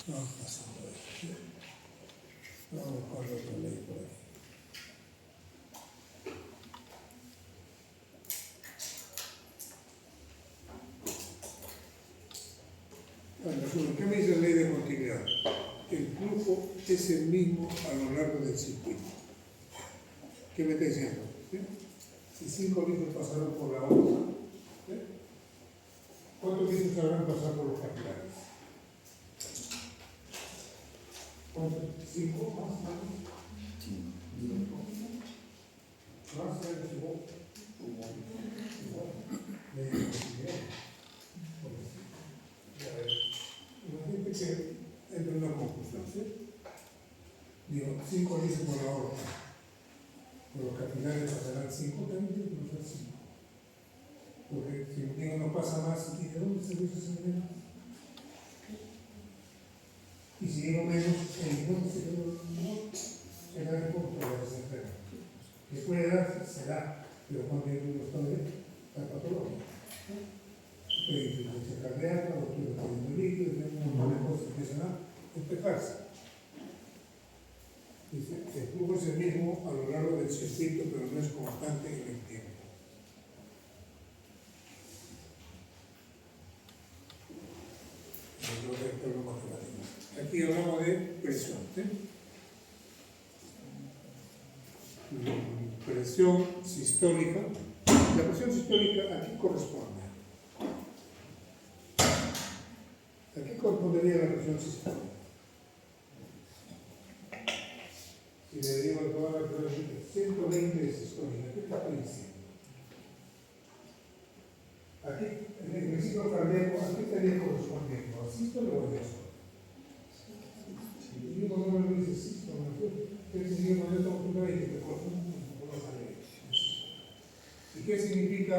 Vamos pasando esto. Vamos a buscar otra ley por aquí. ¿Qué me dice la ley de continuidad? El flujo es el mismo a lo largo del circuito. ¿Qué me está diciendo? ¿Sí? Si 5 litros pasaron por la hoja, ¿sí? ¿Cuántos litros habrán pasado por los capilares? ¿Cuántos? 5 más, más, imagínate que entre una conclusión, ¿sí? Digo, 5 litros por la hoja. Por los capilares pasarán 5, también tiene que pasar 5. Porque si un niño no pasa más, ¿y de dónde se usa ese menos? Y si digo menos, el dónde se será de punto de la desespera. Que puede dar, se da, pero cuando hay un estado de la patología. Puede insuficiencia cardíaca, o tuve teniendo líquido, un montón de cosas empiezan a despejarse. Dice, el flujo es el mismo a lo largo del circuito, pero no es constante en el tiempo. Aquí hablamos de presión, ¿sí? Presión sistólica. La presión sistólica aquí corresponde. ¿A qué correspondería la presión sistólica? Si le digo a toda la presión 120 de sistólica, ¿qué está diciendo? Aquí, en el ciclo cardíaco, ¿a qué estaría correspondiendo? ¿A sístole o a diástole? Si digo no me dice sístole, ¿qué significa cuando yo tomo 120? Que corresponde con la salida. ¿Y qué significa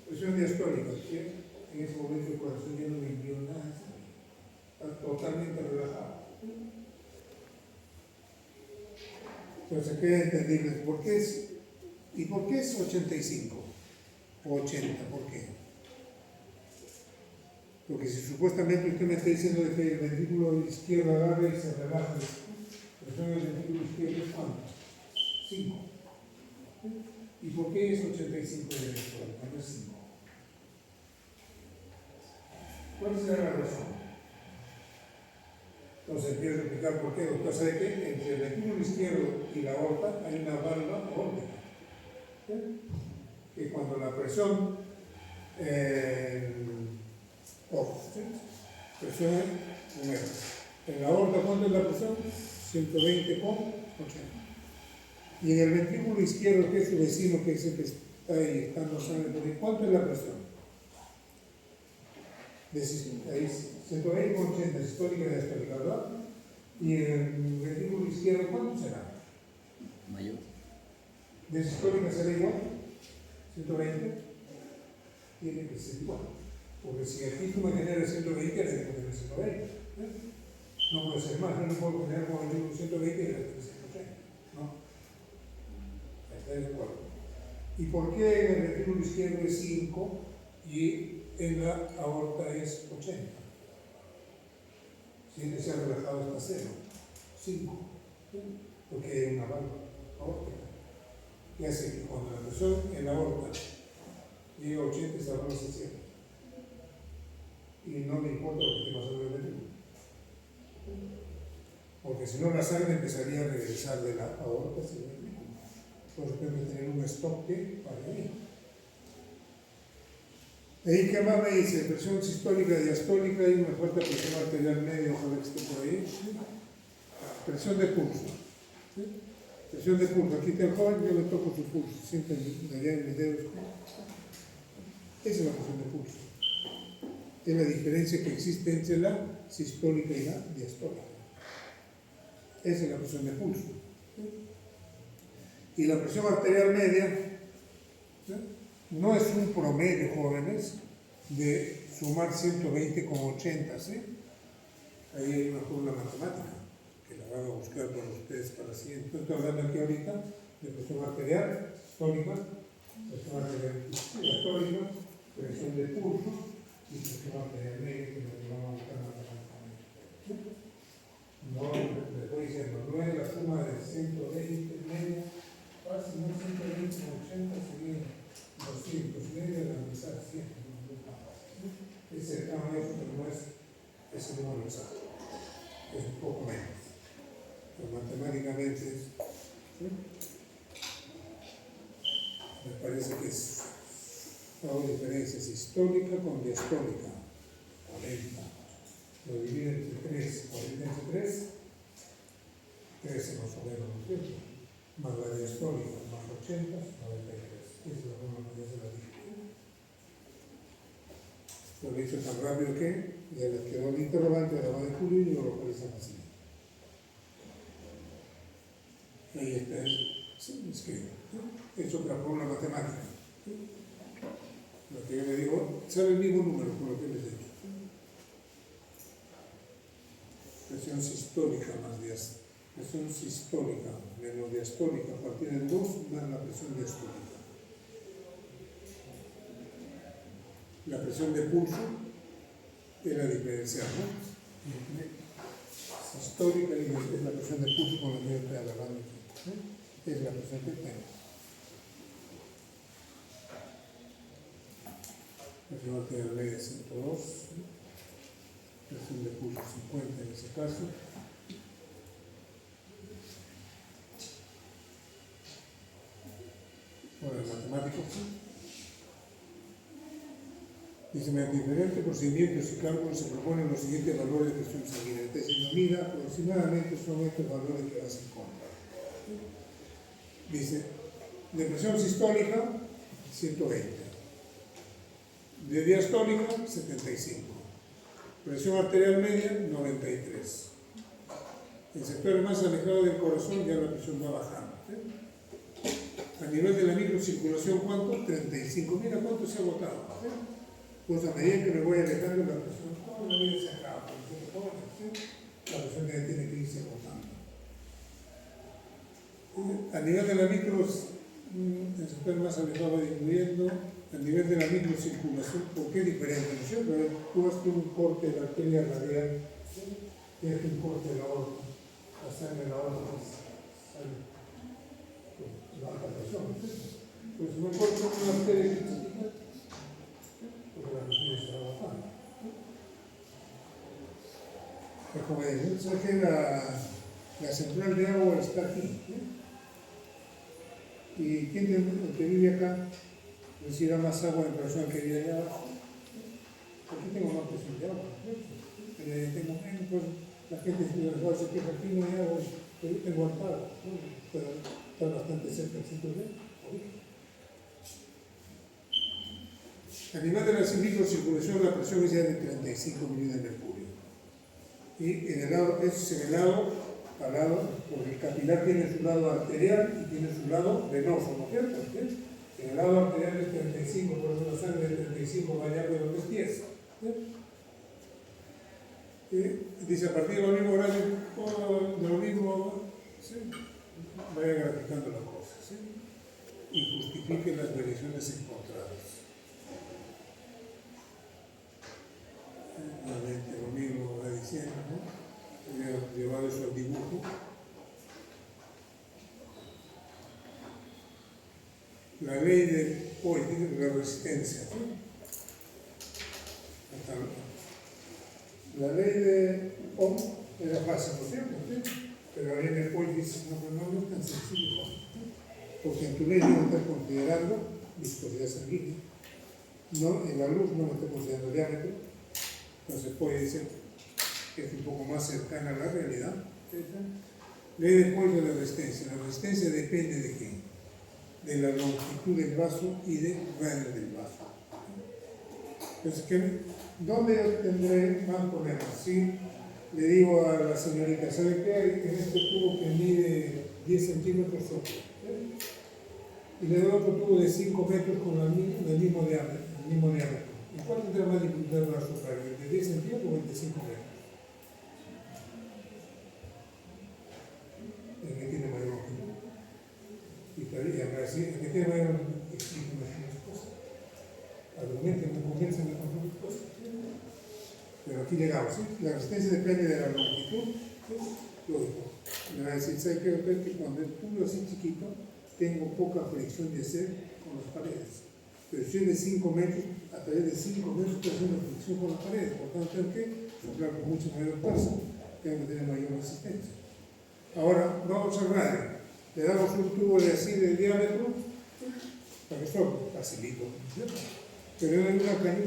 presión diastólica? Que en ese momento el corazón ya no le envió nada, está totalmente relajado. Entonces, queda entendible. ¿Por qué es? ¿Y por qué es 85? ¿O 80? ¿Por qué? Porque si supuestamente usted me está diciendo que el ventrículo izquierdo agarra y se relaja, la presión del ventrículo izquierdo es ¿cuánto? 5. ¿Y por qué es 85 de electrón? No es 5. ¿Cuál será la razón? Entonces empiezo a explicar por qué. Doctor, ¿sabe qué? Entre el ventrículo izquierdo y la aorta hay una válvula aórtica. ¿Sí? Que cuando la presión ojo, ¿sí? Presión número. En la aorta, ¿cuánto es la presión? 120 con 80. Y en el ventrículo izquierdo, que es su vecino, que es el que está inyectando sangre, ¿cuánto es la presión? De 120 con 80, sistólica y diastólica, ¿verdad? Y en el ventrículo izquierdo, ¿cuánto será? Mayor. ¿De sistólica será igual? 120. Tiene que ser igual. Porque si aquí tú me generas 120, ya se puede tener 120. No puede ser más, yo no puedo generar con el 120 y el 180. ¿No? ¿Está de acuerdo? ¿Y por qué en el ventrículo izquierdo es 5 y en la aorta es 80? Si se ha relajado hasta 0. 5. Porque hay una válvula aórtica. Y hace que cuando la presión en la aorta llega a 80, esa válvula se cierra. Y no me importa lo que esté pasando en el ventrículo. Porque si no, la sangre empezaría a regresar de la aorta hacia el ventrículo. Entonces tengo que tener un stop que para ahí. Ahí, ¿qué más me dice? Presión sistólica, diastólica, y me falta presión arterial media, ojalá que esté por ahí. Presión de pulso. ¿Sí? Presión de pulso. Aquí está el joven, yo le toco su pulso. Sienten allá en mis dedos. Esa es la presión de pulso. Es la diferencia que existe entre la sistólica y la diastólica. Esa es la presión de pulso. ¿Sí? Y la presión arterial media, ¿sí? No es un promedio, jóvenes, de sumar 120 con 80, ¿sí? Ahí hay una fórmula matemática que la van a buscar para ustedes para la siguiente. Estoy hablando aquí ahorita de presión arterial sistólica, presión arterial diastólica, presión de pulso y presión arterial media, que es lo que vamos a buscar matemáticamente. ¿Sí? es un poco menos. Pero matemáticamente ¿sí? Me parece que es, hago diferencias histórica con diastólica, 40. Lo divide entre 3, 40 entre 3, 13 más o menos, ¿no es cierto? Más la diastólica, más 80, 93. Esa es la forma que se la dije. Lo he hecho tan rápido que ya les quedó el interrogante, ahora va de Julio y lo localizan así. Ahí está, escrito. Es otra fórmula matemática. Lo que yo le digo, sale el mismo número por lo que les he dicho. Presión sistólica más presión sistólica menos diastólica a partir del 2 más la presión diastólica. La presión de pulso es la diferencial, ¿no? Sistólica es la presión de pulso con la que yo estoy agarrando aquí. Es la presión que tengo. Presión arterial media 102, presión de pulso 50 en ese caso. Ahora, el matemático. Dice, mediante diferentes procedimientos y cálculos se proponen los siguientes valores de presión sanguínea. Es decir, mira, aproximadamente son estos valores que vas a encontrar. Dice, de presión sistólica, 120. De diastólica, 75. Presión arterial media, 93. En sectores más alejados del corazón ya la presión va bajando. A nivel de la microcirculación, ¿cuánto? 35. Mira cuánto se ha agotado. Pues a medida que me voy alejando, la presión toda la vida se acaba. La presión ya tiene que irse agotando. A nivel de la el sector más alejado va disminuyendo. A nivel de la microcirculación, ¿por qué diferente? ¿No es cierto? Tú has un corte de la arteria radial, tienes un corte de la aorta, la sangre de la aorta sale la alta presión, ¿no es cierto? Pues si no corto una arteria chiquita, porque la presión se va bajando. Es como dicen, ¿sabes qué? La central de agua está aquí. ¿Y quién el que vive acá necesita más agua de persona que vive allá abajo? Aquí tengo más presión de agua. Tengo menos, pues la gente se queja, aquí no hay agua, pero yo tengo amparo, pero está bastante cerca del centro de A nivel de la microcirculación, la presión es ya de 35 millones de mercurio. Y en el lado, eso es en el lado, al lado, porque el capilar tiene su lado arterial y tiene su lado venoso, ¿no es cierto? ¿Sí? En el lado arterial es 35, por eso la sangre de 35 va allá de donde es 10. Dice, a partir de lo mismo horario, de lo mismo, ¿sí? Vaya graficando la cosa, ¿sí? Y justifique las variaciones encontradas. Nuevamente lo mismo va diciendo, ¿no? Voy a llevar eso al dibujo. La ley de la resistencia. La ley de Ohm era fácil, ¿no es cierto? Pero la ley de Paul dice, no es tan sencillo, porque en tu ley no estás considerando viscosidad sanguínea. No, en la luz no me está considerando diámetro. Entonces puede decir que es un poco más cercana a la realidad. Ley de Paul de la resistencia. La resistencia depende de qué? De la longitud del vaso y del radio del vaso. Entonces, ¿dónde yo tendré más problemas? Si le digo a la señorita, ¿sabe qué hay en este tubo que mide 10 centímetros solo? Y le doy otro tubo de 5 metros con el mismo diámetro. ¿Y cuál tendrá más dificultad para soplar? ¿El de 10 centímetros o 25 metros? El que tiene mayor longitud. Y habrá así, el que tiene mayor longitud, explíqueme las cosas. Argumenten, convénzame con otras cosas. Pero aquí llegamos, ¿sí? La resistencia depende de la longitud. Lógico. Me va a decir, ¿sabe qué? Que cuando el tubo es así chiquito, tengo poca fricción de hacer con las paredes. Pero si es de 5 metros, a través de 5 metros estoy haciendo fricción con las paredes. Por tanto, tengo que soplar con mucha mayor fuerza. tenga que tener mayor resistencia. Ahora, vamos al radio. Le damos un tubo de así de diámetro, para que esto facilito. Pero hay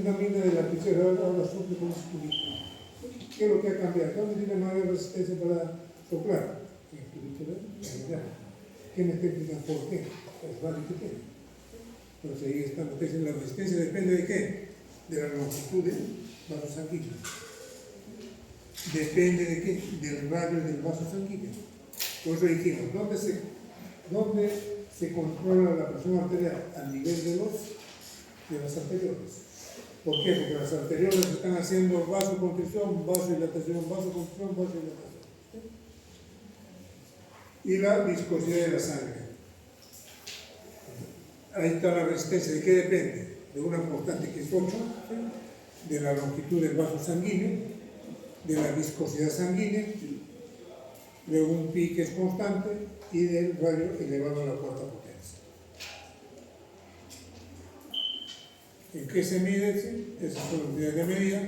una mina de la lapicera, ahora suple con ese tubito. ¿Qué es lo que ha cambiado? ¿Dónde tiene mayor resistencia para soplar? En el tubito de diámetro. ¿Qué me explica por qué? El radio que tiene. Entonces ahí está lo que es la resistencia, depende de qué? De la longitud del vaso sanguíneo. Depende de qué? Del radio del vaso sanguíneo. Por eso dijimos, ¿dónde se controla la presión arterial? Al nivel de las arterioles. ¿Por qué? Porque las arterioles están haciendo vasoconstricción, vasodilatación, vasoconstricción, vasodilatación. Y la viscosidad de la sangre. Ahí está la resistencia. ¿De qué depende? De una constante que es 8, de la longitud del vaso sanguíneo, de la viscosidad sanguínea, de un pi que es constante y del radio elevado a la cuarta potencia. ¿En qué se mide? ¿Sí? Esas son las unidades de medida.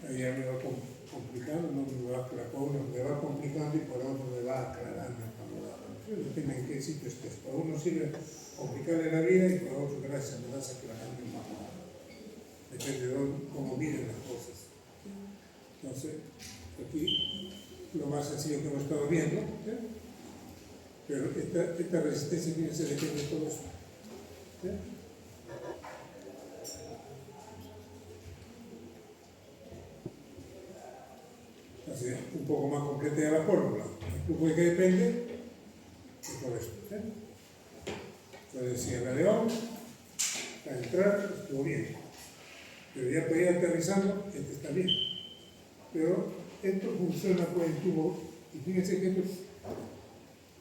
Ahí ya me va complicando, no me va aclarando, uno me va complicando y por otro me va aclarando el panorama. Depende en qué sitio estés. Para uno sirve complicarle la vida y para otro, gracias, me vas aclarando el panorama. Depende de cómo miren las cosas. Entonces, aquí lo más sencillo que hemos estado viendo, pero esta resistencia, fíjense, depende de todo esto. Así, un poco más completa de la fórmula. ¿El flujo de qué depende? De todo esto. Entonces, si el León, para entrar, estuvo bien. Pero ya para ir aterrizando, este está bien. Pero esto funciona con el tubo. Y fíjense que estos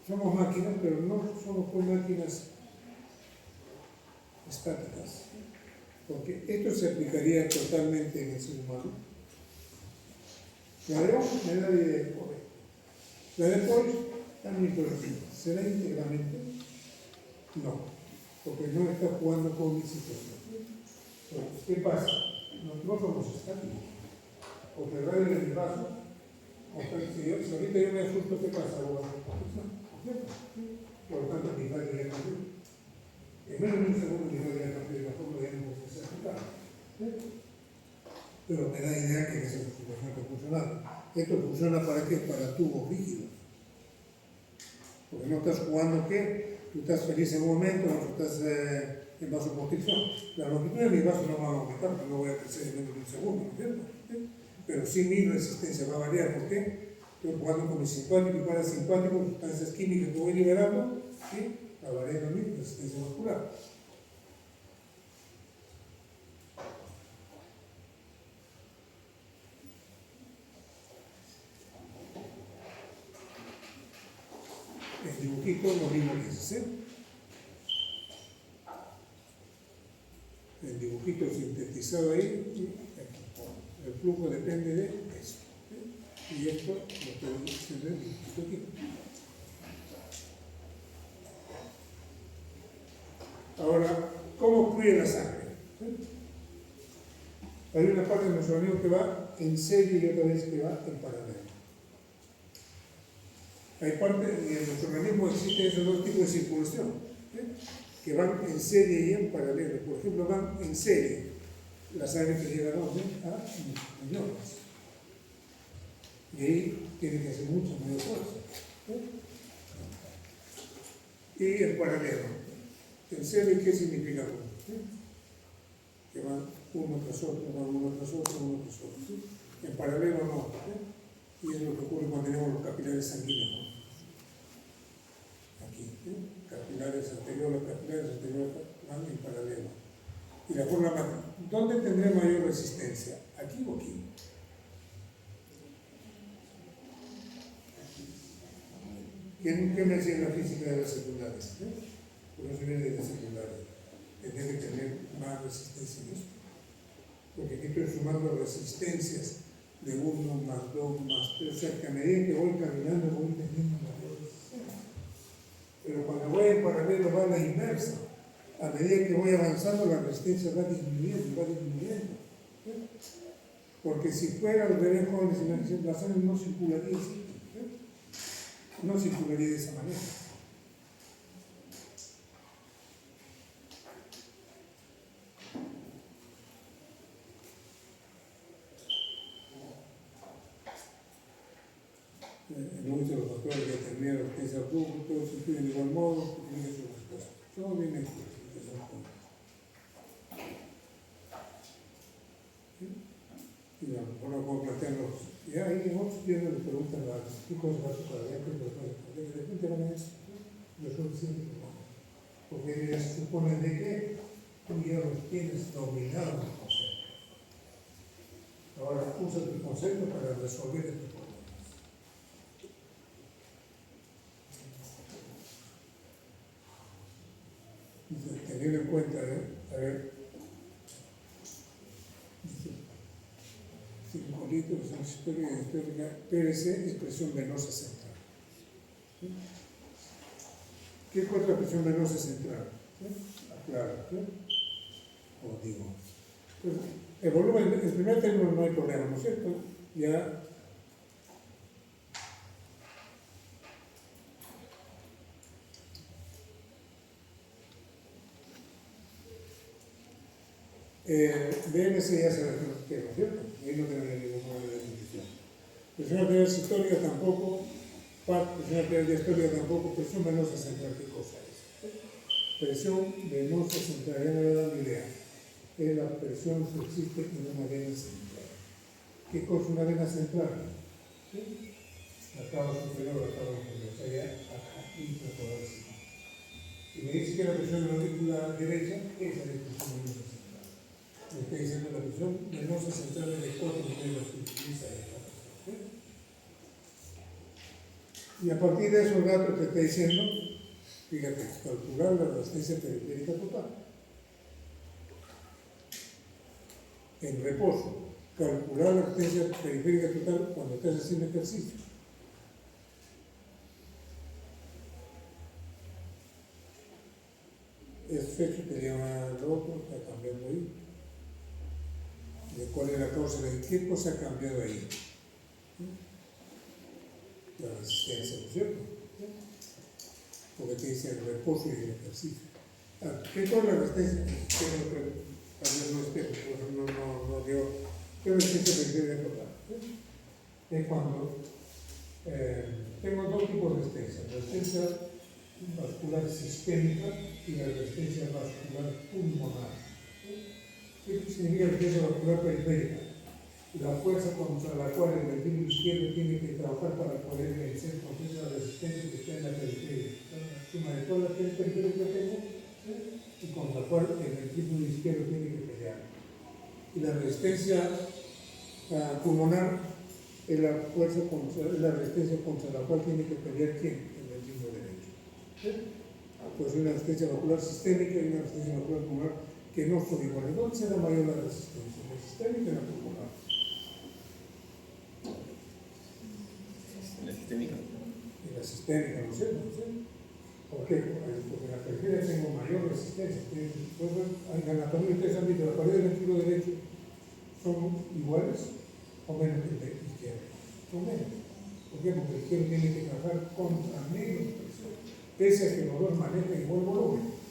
somos máquinas, pero no somos pues máquinas estáticas. Porque esto se aplicaría totalmente en el ser humano. La de hoy me da la idea correcta. La de hoy también correcta. ¿Será íntegramente? No, porque no está jugando con mi situación. Entonces, ¿qué pasa? No somos estáticos. Porque el radio de mi vaso, si ahorita yo me asusto, ¿qué pasa? Por lo tanto, mi radio ya cambió. En menos de un segundo mi radio ya cambió de la forma ya no puede ser aplicada. Pero me da idea que esa situación está funcionando. Esto funciona para qué? Para tubos rígidos. Porque no estás jugando qué, tú estás feliz en un momento, no estás en vasoconstricción. La longitud de mi vaso no va a aumentar, porque no voy a crecer en menos de un segundo, ¿no es cierto? Pero sí mi resistencia va a variar. ¿Por qué? Estoy jugando con mi simpático y parasimpático, sustancias químicas que voy liberando, ¿sí? Va variando mi resistencia muscular. El dibujito lo mismo que ese. El dibujito sintetizado ahí, el flujo depende de esto. Y esto lo podemos hacer el dibujito aquí. Ahora, ¿cómo fluye la sangre? Hay una parte de nuestro organismo que va en serie y otra vez que va en paralelo. Hay parte, y en nuestro organismo existen esos dos tipos de circulación, que van en serie y en paralelo. Por ejemplo, van en serie la sangre que llega a riñones. Y ahí tiene que hacer mucha mayor fuerza. Y en paralelo. En serie, ¿qué significa? Que van uno tras otro, uno tras otro, uno tras otro. En paralelo no. Y es lo que ocurre cuando tenemos los capilares sanguíneos. Aquí, capilares anteriores van en paralelo. Y la forma más, ¿dónde tendré mayor resistencia? ¿Aquí o aquí? ¿Qué me decía en la física de las secundarias? Por eso viene de la secundaria. Tendré que tener más resistencia en esto. Porque aquí estoy sumando resistencias de 1 más 2 más 3. O sea que a medida que voy caminando voy teniendo mayor resistencia. Pero cuando voy en paralelo va a la inversa. a medida que voy avanzando, la resistencia va disminuyendo, va disminuyendo. Porque si fuera al revés, jóvenes, la sangre no circularía así, no circularía de esa manera. En muchos de los factores que determinan la resistencia al flujo, todos se incluyen de igual modo, tienen su respuesta. Todo viene aquí. Y a lo mejor no puedo plantearlos. Y ahí en otros días les preguntan qué cosas va a suceder, de repente van a decir, nosotros siempre porque ya se supone de que tú ya los tienes dominados los conceptos. Ahora usa tu concepto para resolver estos problemas. Teniendo en cuenta, a ver, 5 litros en historia histórica, PVC es presión venosa central. ¿Sí? ¿Qué es la presión venosa central? ¿Sí? Aclaro, ¿sí? O digo. Entonces, el volumen, el primer término no hay problema, ¿no es cierto? Ya. BMC ya se refiere, ¿no es cierto? Ahí no tenemos ninguna definición. Presión arterial sistólica tampoco, presión arterial diastólica tampoco, presión venosa central, ¿qué cosa es? Presión venosa central, ya me voy a dar una idea. Es la presión que existe en una vena central. ¿Qué cosa es una vena central? ¿Sí? La cava superior, la cava inferior, o sea, ya acá, intracoral. Si me dice que la presión de la aurícula derecha, esa es la presión venosa central. Me está diciendo la presión venosa central es de 4 metros que utiliza esta. ¿Sí? Y a partir de eso el gato te está diciendo, fíjate, calcular la resistencia periférica total. En reposo, calcular la resistencia periférica total cuando estás haciendo ejercicio. Es fecha que llama al otro, está cambiando ahí. ¿De cuál es la causa? ¿De qué cosa ha cambiado ahí? La resistencia, ¿no es cierto? Porque te dice el reposo y el ejercicio. ¿Qué cosa es la resistencia? Tal vez no esté, no dio. ¿Qué resistencia periférica total? Es cuando tengo dos tipos de resistencia. La resistencia vascular sistémica y la resistencia vascular pulmonar. ¿Qué significa resistencia vascular periférica? La fuerza contra la cual el ventrículo izquierdo tiene que trabajar para poder vencer con esa resistencia que está en la periferia. La suma de todas las periféricas que tengo y con la cual el ventrículo izquierdo tiene que pelear. Y la resistencia pulmonar es la fuerza es la resistencia contra la cual tiene que pelear ¿quién? El ventrículo derecho. ¿Sí? Pues una resistencia vascular sistémica y una resistencia vascular pulmonar que no son iguales. ¿Dónde será mayor la resistencia? ¿La sistémica o la pulmonar? La sistémica. Y la sistémica, ¿no es cierto? ¿Sí? ¿Por qué? Porque en la periferia tengo mayor resistencia. En la anatomía ustedes han visto, las paredes del ventrículo derecho son iguales o menos que el izquierdo. Son menos. ¿Por qué? Porque el izquierdo tiene que trabajar contra menos presión. Pese a que los dos manejan igual volumen.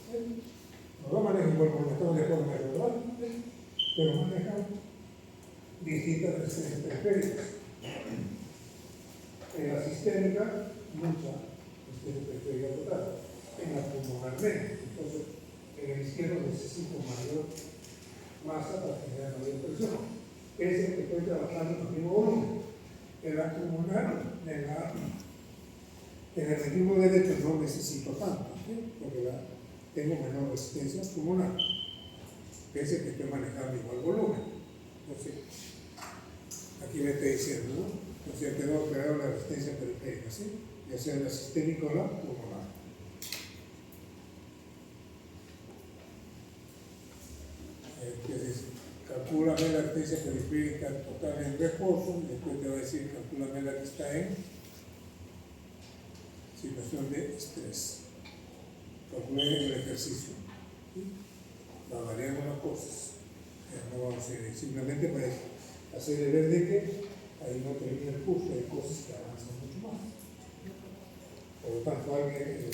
Los dos manejan igual volumen, estamos de acuerdo en eso, ¿verdad? Pero manejan distintas resistencias periféricas. En la sistémica, mucha resistencia periférica total. En la pulmonar menos. Entonces, en el izquierdo necesito mayor masa para generar mayor presión. Ese que estoy trabajando en el mismo volumen. En la pulmonar, en el ventrículo derecho no necesito tanto, ¿sí? Porque tengo menor resistencia pulmonar. Pese que estoy manejando igual volumen. Entonces, aquí me está diciendo, ¿no? Entonces, quedó creado la resistencia periférica, ¿sí? Ya sea la sistémica o la pulmonar. Entonces, calcúlame la resistencia periférica total en reposo, y después te va a decir, calcúlame la que está en situación de estrés. Calculé el ejercicio. ¿sí? Variamos las cosas. No vamos a ir simplemente para hacerle ver de que ahí no termina el curso, hay cosas que avanzan mucho más. Por lo tanto, alguien en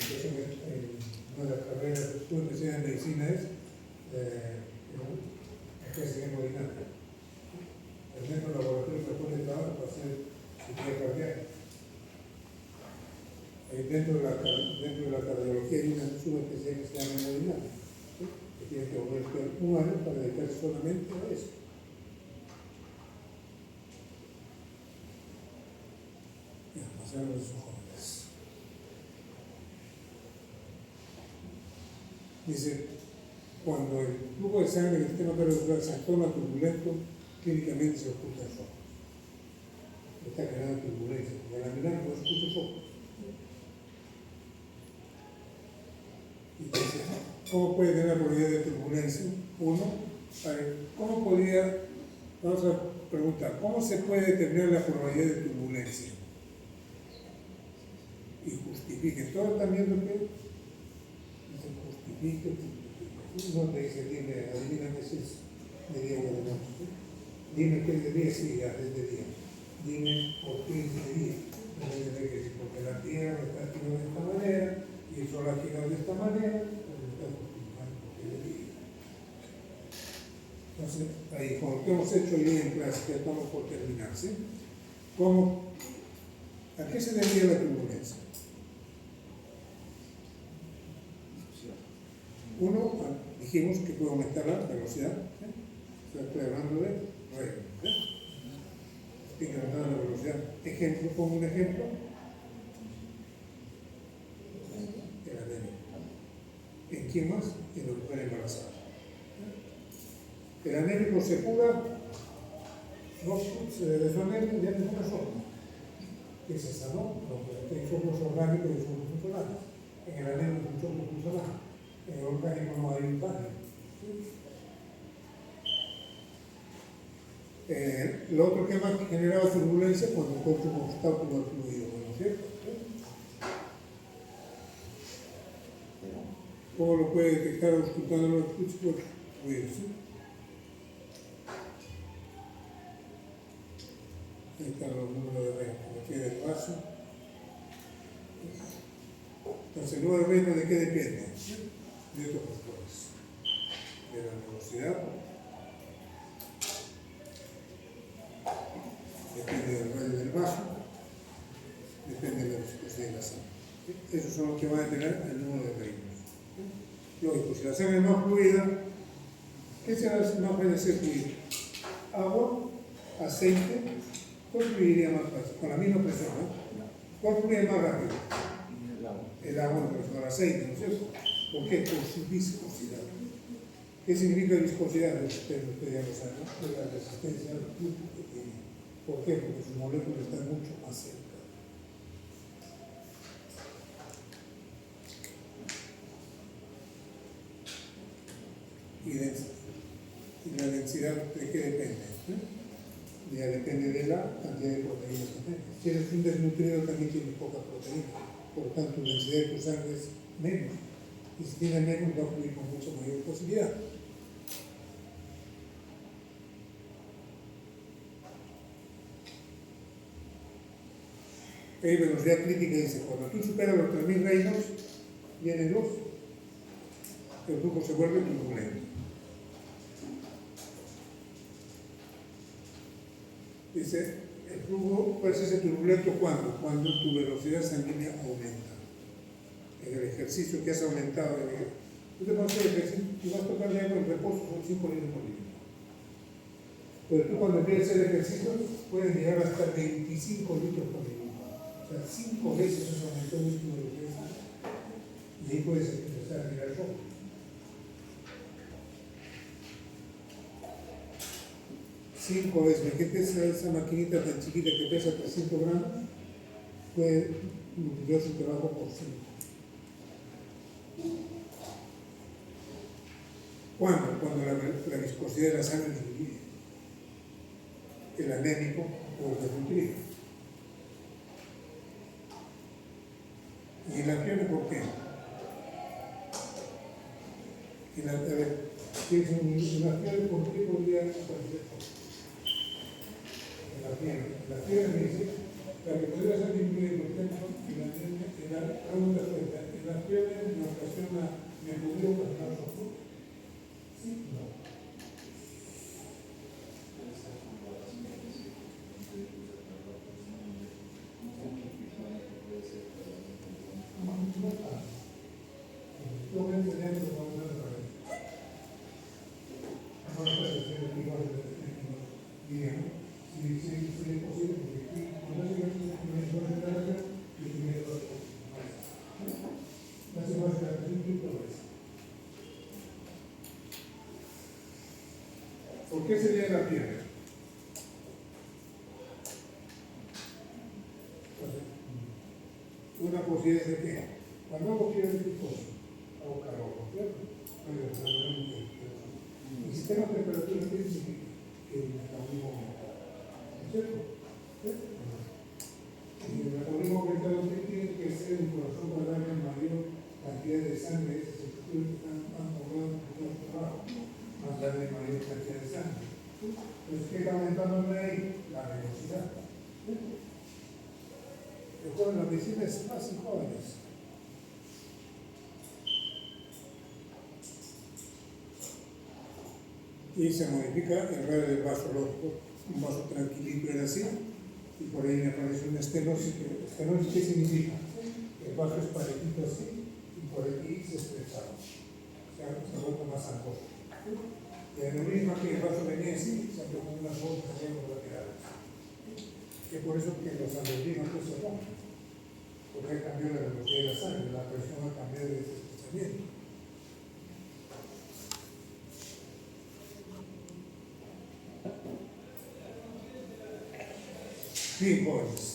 una de las carreras de estudio que sea en medicina es crecimiento dinámico. El mismo laboratorio que pone trabajo para hacer cirugía cardíaca. Dentro de la cardiología hay una subespecialidad que se llama hemodinámica, ¿sí? Que tiene que volverse un año para dedicarse solamente a eso. Ya, pasamos los jóvenes. Dice, cuando el flujo de sangre del sistema cardiovascular se torna turbulento, clínicamente se oculta el foco. Está generando turbulencia. Y al mirar no escucha el foco. Entonces, ¿cómo puede tener la probabilidad de turbulencia? Uno, ¿cómo podría, vamos a preguntar, ¿cómo se puede determinar la probabilidad de turbulencia? Y justifique. Todos están viendo que se justifique. No te dice, dime, adivina qué es de día o de noche. Dime qué es de día, sí, ya es de día. Dime por qué es de día. Porque la Tierra está girando de esta manera y el Sol ha girado de esta manera, pues está justificando porque es de día. Entonces, ahí, con lo que hemos hecho hoy en clase, que estamos por terminar, ¿sí? ¿A qué se debía la turbulencia? Uno, dijimos que puede aumentar la velocidad, ¿sí? Estoy hablando de reglas, ¿sí? Tiene que aumentar la velocidad. Ejemplo, pongo un ejemplo. El anémico. ¿En quién más? En la mujer embarazada. El anémico se cura, no se desvanece, ya no es solo. ¿Qué es esa, no? Porque hay somos orgánicos y somos funcionales. En el anémico somos funcionales. En el orgánico no hay un daño. Lo otro que más generaba turbulencia cuando el cuerpo con obstáculo al fluido, ¿no es cierto? ¿Cómo lo puede detectar auscultando los fluidos? ¿Sí? Ahí están los números de Reynolds, aquí del vaso. Entonces, el número de Reynolds, ¿de qué depende? De otros factores. De la velocidad, depende del radio del vaso, depende de la viscosidad de la sangre. Esos son los que van a tener el número de Reynolds. Lógico, si la sangre es más fluida, ¿qué será más puede ser fluida? Agua, aceite, ¿cuál fluiría más fácil? Con la misma presión, ¿no? ¿Cuál fluye más rápido? El agua en relación al aceite, ¿no es cierto? ¿Por qué? Por su viscosidad. ¿Qué significa viscosidad? Ustedes ya lo saben, ¿no? Es la resistencia al flujo que tiene. ¿Por qué? Porque sus moléculas están mucho más cerca. ¿Y la densidad de qué depende? Ya depende de la cantidad de proteínas que tengas. Si eres un desnutrido también tienes poca proteína, por lo tanto la densidad de tu sangre es menos. Y si tienes menos va a fluir con mucha mayor facilidad. Hay velocidad crítica, dice, cuando tú superas los 3000 Reynolds, vienen los, el flujo se vuelve turbulento. Dice, el flujo puede ser turbulento cuando tu velocidad sanguínea aumenta. En el ejercicio que has aumentado, tú te vas a hacer ejercicio y vas a tocar de agua en reposo, son 5 litros por minuto. Pero tú cuando empiezas a hacer ejercicio, puedes llegar hasta 25 litros por minuto. O sea, 5 veces eso aumentó el músculo de velocidad. Y ahí puedes empezar a mirar el foco. Cinco veces, imagínate esa maquinita tan chiquita que pesa 300 gramos, puede multiplicar su trabajo por 5. ¿Cuándo? Cuando la viscosidad de la sangre disminuye. El anémico o el desnutrido. ¿Y el anfione por qué? A ver, tienes una fiebre, ¿por qué podría aparecer? En la fiebre me dice, la que podría ser disminuida por ejemplo, en la fiebre me ocasiona, me podría ocasionar sofocos. ¿Sí? No. Yo voy a enseñar lo que vamos a hacer. Ahora está haciendo igual de bien, ¿no? Si es posible, porque aquí, cuando se ve que me pone la cara, y me lo hago. La segunda es la presentación y todo eso. ¿Por qué sería la piedra? Una posibilidad de que cuando hago fiebre picosa, hago calor, ¿cierto? El sistema de temperatura tiene que el metabolismo aumenta, ¿no es cierto? Y el metabolismo aumentado tiene que ser el corazón para darle mayor cantidad de sangre, esas estructuras que han formado por trabajo, más darle mayor cantidad de sangre. Entonces, ¿qué está aumentando ahí? La velocidad. Recuerden, la medicina es más en jóvenes. Y se modifica el radio del vaso lógico, un vaso tranquilito era así, y por ahí me aparece una estenosis. ¿Estenosis qué significa? El vaso es parejito así, y por aquí se estrechaba, o sea, se ha vuelto más angosto. Y en lo mismo que el vaso venía así, se han unas bolsas hacia los laterales. Que por eso que los aneurismas no se rompen, porque ha cambiado la velocidad de la sangre, la presión ha cambiado de ese estrechamiento. Bien, jóvenes.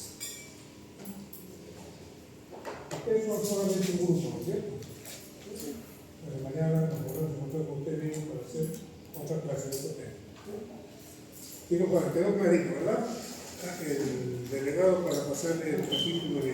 Ustedes son solamente un grupo, ¿no es cierto? Pero mañana nos volvemos a encontrar con ustedes mismos para hacer otra clase de este tema. Quedó clarito, ¿verdad? El delegado para pasarle el capítulo de